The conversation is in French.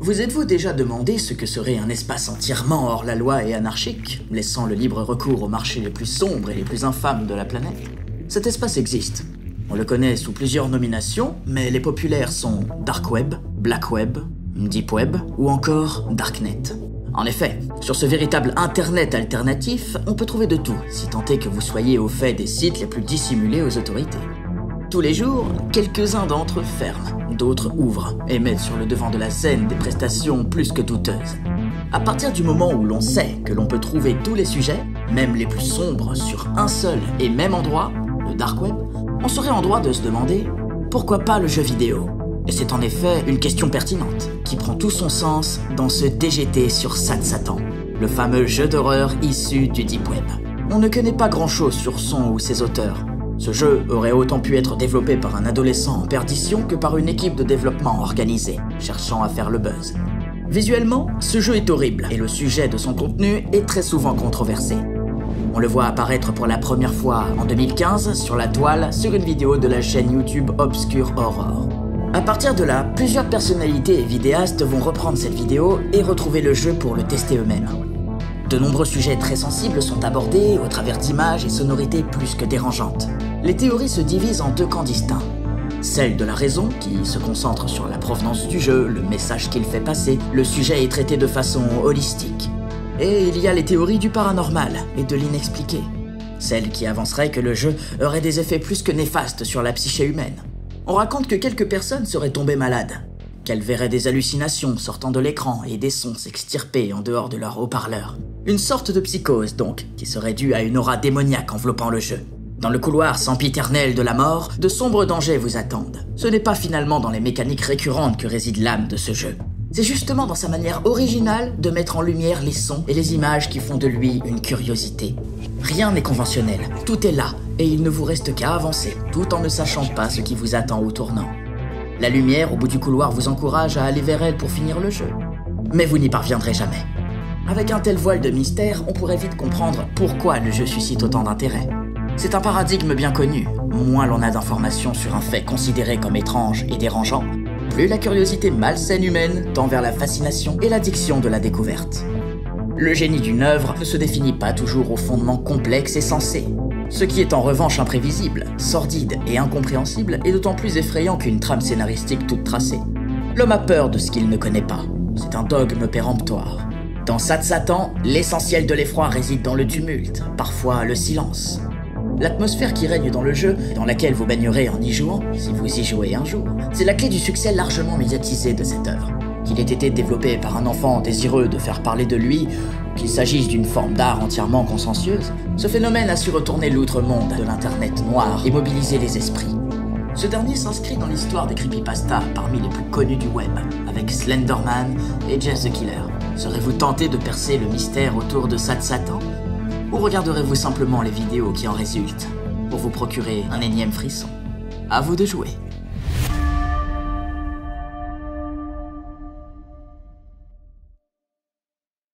Vous êtes-vous déjà demandé ce que serait un espace entièrement hors la loi et anarchique, laissant le libre recours aux marchés les plus sombres et les plus infâmes de la planète? Cet espace existe. On le connaît sous plusieurs nominations, mais les populaires sont Dark Web, Black Web, Deep Web ou encore Darknet. En effet, sur ce véritable Internet alternatif, on peut trouver de tout, si tant est que vous soyez au fait des sites les plus dissimulés aux autorités. Tous les jours, quelques-uns d'entre eux ferment, d'autres ouvrent et mettent sur le devant de la scène des prestations plus que douteuses. À partir du moment où l'on sait que l'on peut trouver tous les sujets, même les plus sombres, sur un seul et même endroit, le Dark Web, on serait en droit de se demander pourquoi pas le jeu vidéo? Et c'est en effet une question pertinente, qui prend tout son sens dans ce DGT sur SatSatan, le fameux jeu d'horreur issu du Deep Web. On ne connaît pas grand-chose sur son ou ses auteurs. Ce jeu aurait autant pu être développé par un adolescent en perdition que par une équipe de développement organisée, cherchant à faire le buzz. Visuellement, ce jeu est horrible, et le sujet de son contenu est très souvent controversé. On le voit apparaître pour la première fois en 2015 sur la toile sur une vidéo de la chaîne YouTube Obscure Horror. À partir de là, plusieurs personnalités et vidéastes vont reprendre cette vidéo et retrouver le jeu pour le tester eux-mêmes. De nombreux sujets très sensibles sont abordés au travers d'images et sonorités plus que dérangeantes. Les théories se divisent en deux camps distincts. Celle de la raison, qui se concentre sur la provenance du jeu, le message qu'il fait passer, le sujet est traité de façon holistique. Et il y a les théories du paranormal et de l'inexpliqué. Celles qui avanceraient que le jeu aurait des effets plus que néfastes sur la psyché humaine. On raconte que quelques personnes seraient tombées malades, qu'elles verraient des hallucinations sortant de l'écran et des sons s'extirper en dehors de leur haut-parleur. Une sorte de psychose donc, qui serait due à une aura démoniaque enveloppant le jeu. Dans le couloir sempiternel de la mort, de sombres dangers vous attendent. Ce n'est pas finalement dans les mécaniques récurrentes que réside l'âme de ce jeu. C'est justement dans sa manière originale de mettre en lumière les sons et les images qui font de lui une curiosité. Rien n'est conventionnel, tout est là, et il ne vous reste qu'à avancer, tout en ne sachant pas ce qui vous attend au tournant. La lumière au bout du couloir vous encourage à aller vers elle pour finir le jeu. Mais vous n'y parviendrez jamais. Avec un tel voile de mystère, on pourrait vite comprendre pourquoi le jeu suscite autant d'intérêt. C'est un paradigme bien connu. Moins l'on a d'informations sur un fait considéré comme étrange et dérangeant, plus la curiosité malsaine humaine tend vers la fascination et l'addiction de la découverte. Le génie d'une œuvre ne se définit pas toujours au fondement complexe et sensé. Ce qui est en revanche imprévisible, sordide et incompréhensible est d'autant plus effrayant qu'une trame scénaristique toute tracée. L'homme a peur de ce qu'il ne connaît pas. C'est un dogme péremptoire. Dans SatSatan, l'essentiel de l'effroi réside dans le tumulte, parfois le silence. L'atmosphère qui règne dans le jeu, dans laquelle vous baignerez en y jouant, si vous y jouez un jour, c'est la clé du succès largement médiatisé de cette œuvre. Qu'il ait été développé par un enfant désireux de faire parler de lui, qu'il s'agisse d'une forme d'art entièrement consciencieuse, ce phénomène a su retourner l'outre-monde de l'internet noir et mobiliser les esprits. Ce dernier s'inscrit dans l'histoire des creepypastas parmi les plus connus du web, avec Slenderman et Jeff the Killer. Serez-vous tenté de percer le mystère autour de SatSatan? Ou regarderez-vous simplement les vidéos qui en résultent, pour vous procurer un énième frisson? À vous de jouer.